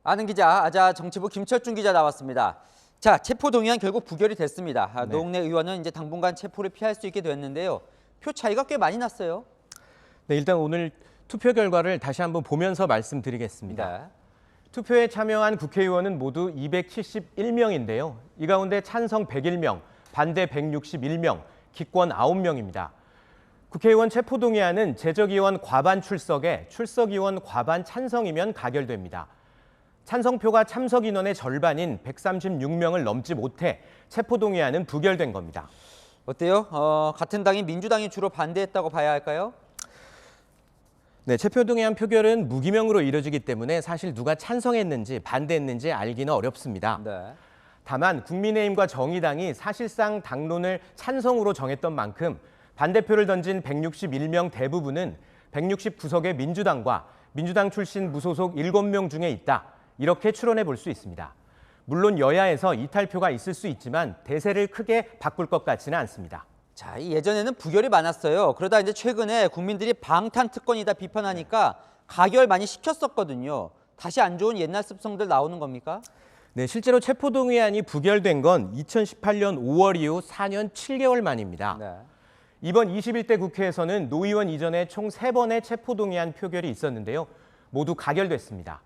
아는 기자, 정치부 김철중 기자 나왔습니다. 자, 체포동의안 결국 부결이 됐습니다. 네. 노웅래 의원은 이제 당분간 체포를 피할 수 있게 됐는데요. 표 차이가 꽤 많이 났어요. 네, 일단 오늘 투표 결과를 다시 한번 보면서 말씀드리겠습니다. 네. 투표에 참여한 국회의원은 모두 271명인데요. 이 가운데 찬성 101명, 반대 161명, 기권 9명입니다. 국회의원 체포동의안은 재적의원 과반 출석에 출석의원 과반 찬성이면 가결됩니다. 찬성표가 참석 인원의 절반인 136명을 넘지 못해 체포동의안은 부결된 겁니다. 어때요? 같은 당인 민주당이 주로 반대했다고 봐야 할까요? 네, 체포동의안 표결은 무기명으로 이뤄지기 때문에 사실 누가 찬성했는지 반대했는지 알기는 어렵습니다. 네. 다만 국민의힘과 정의당이 사실상 당론을 찬성으로 정했던 만큼 반대표를 던진 161명 대부분은 169석의 민주당과 민주당 출신 무소속 7명 중에 있다. 이렇게 추론해 볼 수 있습니다. 물론 여야에서 이탈표가 있을 수 있지만 대세를 크게 바꿀 것 같지는 않습니다. 자, 예전에는 부결이 많았어요. 그러다 이제 최근에 국민들이 방탄 특권이다 비판하니까 가결 많이 시켰었거든요. 다시 안 좋은 옛날 습성들 나오는 겁니까? 네, 실제로 체포동의안이 부결된 건 2018년 5월 이후 4년 7개월 만입니다. 네. 이번 21대 국회에서는 노 의원 이전에 총 3번의 체포동의안 표결이 있었는데요. 모두 가결됐습니다.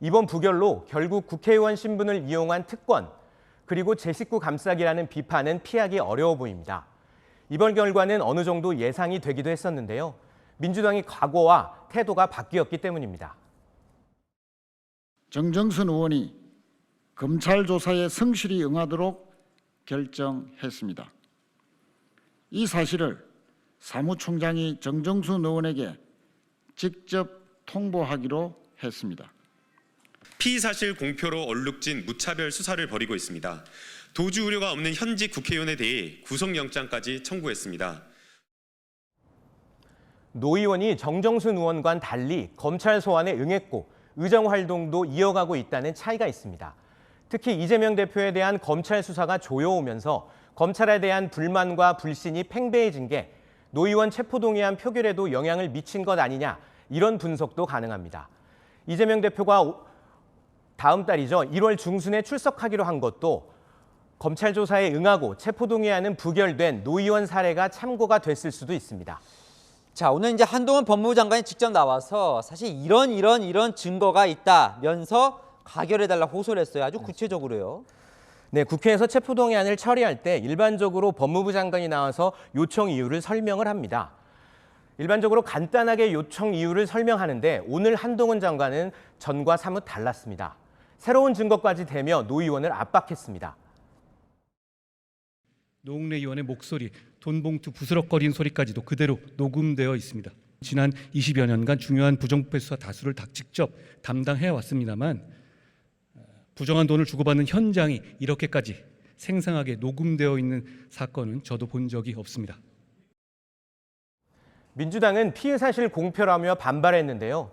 이번 부결로 결국 국회의원 신분을 이용한 특권, 그리고 제 식구 감싸기라는 비판은 피하기 어려워 보입니다. 이번 결과는 어느 정도 예상이 되기도 했었는데요. 민주당의 각오와 태도가 바뀌었기 때문입니다. 정정순 의원이 검찰 조사에 성실히 응하도록 결정했습니다. 이 사실을 사무총장이 정정순 의원에게 직접 통보하기로 했습니다. 피의사실 공표로 얼룩진 무차별 수사를 벌이고 있습니다. 도주 우려가 없는 현직 국회의원에 대해 구속영장까지 청구했습니다. 노 의원이 정정순 의원과는 달리 검찰 소환에 응했고 의정 활동도 이어가고 있다는 차이가 있습니다. 특히 이재명 대표에 대한 검찰 수사가 조여오면서 검찰에 대한 불만과 불신이 팽배해진 게 노 의원 체포동의안 표결에도 영향을 미친 것 아니냐, 이런 분석도 가능합니다. 이재명 대표가 다음 달이죠. 1월 중순에 출석하기로 한 것도 검찰 조사에 응하고 체포동의안은 부결된 노 의원 사례가 참고가 됐을 수도 있습니다. 자, 오늘 이제 한동훈 법무부 장관이 직접 나와서 사실 이런 증거가 있다면서 가결해달라 호소를 했어요. 아주 구체적으로요. 네, 국회에서 체포동의안을 처리할 때 일반적으로 법무부 장관이 나와서 요청 이유를 설명을 합니다. 일반적으로 간단하게 요청 이유를 설명하는데 오늘 한동훈 장관은 전과 사뭇 달랐습니다. 새로운 증거까지 대며 노 의원을 압박했습니다. 노웅래 의원의 목소리, 돈봉투 부스럭거리는 소리까지도 그대로 녹음되어 있습니다. 지난 20여 년간 중요한 부정부패 수사 다수를 직접 담당해 왔습니다만 부정한 돈을 주고받는 현장이 이렇게까지 생생하게 녹음되어 있는 사건은 저도 본 적이 없습니다. 민주당은 피해 사실 공표라며 반발했는데요.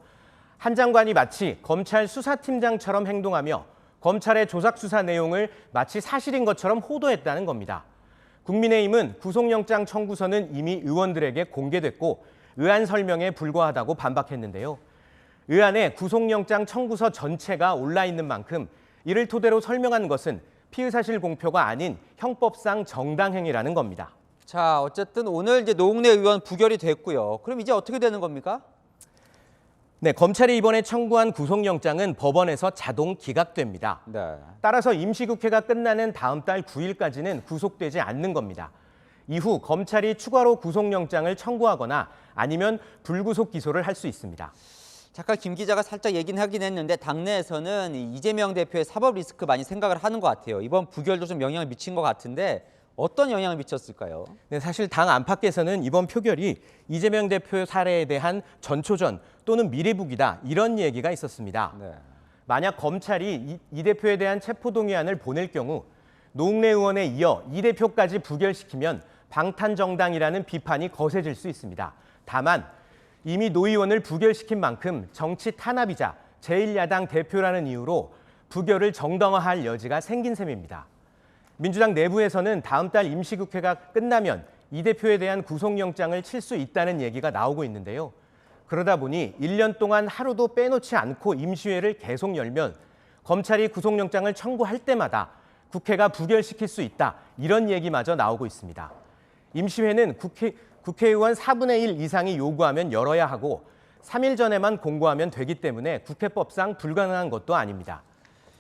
한 장관이 마치 검찰 수사팀장처럼 행동하며 검찰의 조작수사 내용을 마치 사실인 것처럼 호도했다는 겁니다. 국민의힘은 구속영장 청구서는 이미 의원들에게 공개됐고 의안 설명에 불과하다고 반박했는데요. 의안에 구속영장 청구서 전체가 올라 있는 만큼 이를 토대로 설명한 것은 피의사실 공표가 아닌 형법상 정당행위라는 겁니다. 자, 어쨌든 오늘 이제 노웅래 의원 부결이 됐고요. 그럼 이제 어떻게 되는 겁니까? 네, 검찰이 이번에 청구한 구속영장은 법원에서 자동 기각됩니다. 네. 따라서 임시국회가 끝나는 다음 달 9일까지는 구속되지 않는 겁니다. 이후 검찰이 추가로 구속영장을 청구하거나 아니면 불구속 기소를 할 수 있습니다. 잠깐 김 기자가 살짝 얘기는 하긴 했는데 당내에서는 이재명 대표의 사법 리스크 많이 생각을 하는 것 같아요. 이번 부결도 좀 영향을 미친 것 같은데 어떤 영향을 미쳤을까요? 네, 사실 당 안팎에서는 이번 표결이 이재명 대표 사례에 대한 전초전 또는 미래북이다, 이런 얘기가 있었습니다. 네. 만약 검찰이 이 대표에 대한 체포동의안을 보낼 경우 노웅래 의원에 이어 이 대표까지 부결시키면 방탄정당이라는 비판이 거세질 수 있습니다. 다만 이미 노 의원을 부결시킨 만큼 정치 탄압이자 제1야당 대표라는 이유로 부결을 정당화할 여지가 생긴 셈입니다. 민주당 내부에서는 다음 달 임시국회가 끝나면 이 대표에 대한 구속영장을 칠 수 있다는 얘기가 나오고 있는데요. 그러다 보니 1년 동안 하루도 빼놓지 않고 임시회를 계속 열면 검찰이 구속영장을 청구할 때마다 국회가 부결시킬 수 있다, 이런 얘기마저 나오고 있습니다. 임시회는 국회의원 4분의 1 이상이 요구하면 열어야 하고 3일 전에만 공고하면 되기 때문에 국회법상 불가능한 것도 아닙니다.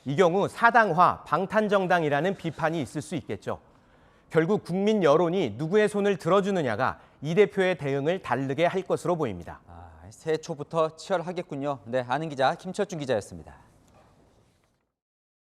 이 경우 사당화, 방탄정당이라는 비판이 있을 수 있겠죠. 결국 국민 여론이 누구의 손을 들어주느냐가 이 대표의 대응을 다르게 할 것으로 보입니다. 새해 초부터 치열하겠군요. 네, 아는 기자 김철준 기자였습니다.